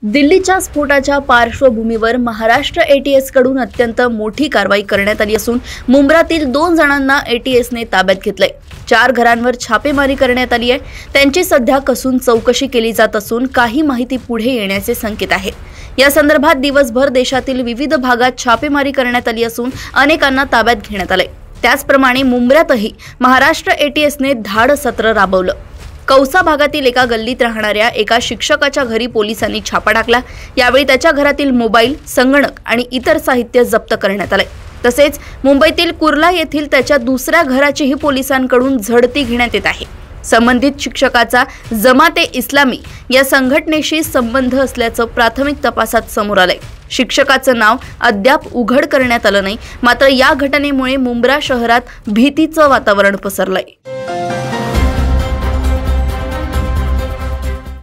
दिल्लीच्या स्फोटाच्या पार्श्वभूमीवर महाराष्ट्र एटीएस कडून अत्यंत मोठी कारवाई करण्यात आली असून मुंब्रातील 2 जणांना एटीएसने ताब्यात घेतलंय। 4 घरांवर छापेमारी करण्यात आली आहे। त्यांची सध्या कसून चौकशी केली जात असून काही माहिती पुढे येण्याचे संकेत आहेत। या संदर्भात दिवसभर देशातील विविध भागात छापेमारी करण्यात आली असून अनेकांना ताब्यात घेण्यात आले। त्याचप्रमाणे मुंब्र्यातही महाराष्ट्र एटीएसने धाड सत्र राबवलं। कौसा भागातील एका गल्लीत राहणाऱ्या एका शिक्षकाच्या घरी पोलिसांनी छापा टाकला। यावेळी त्याच्या घरातील मोबाईल, संगणक आणि इतर साहित्य जप्त करण्यात आले। तसेच मुंबईतील कुर्ला येथील त्याच्या दुसऱ्या घराचीही पोलिसांकडून झडती घेण्यात येत आहे। संबंधित शिक्षकाचा जमाते इस्लामी या संघटनेशी संबंध असल्याचं प्राथमिक तपासात समोर आलंय। शिक्षकाचं नाव अद्याप उघड करण्यात आलं नाही। मात्र या घटनेमुळे मुंब्रा शहरात भीतीचं वातावरण पसरलंय।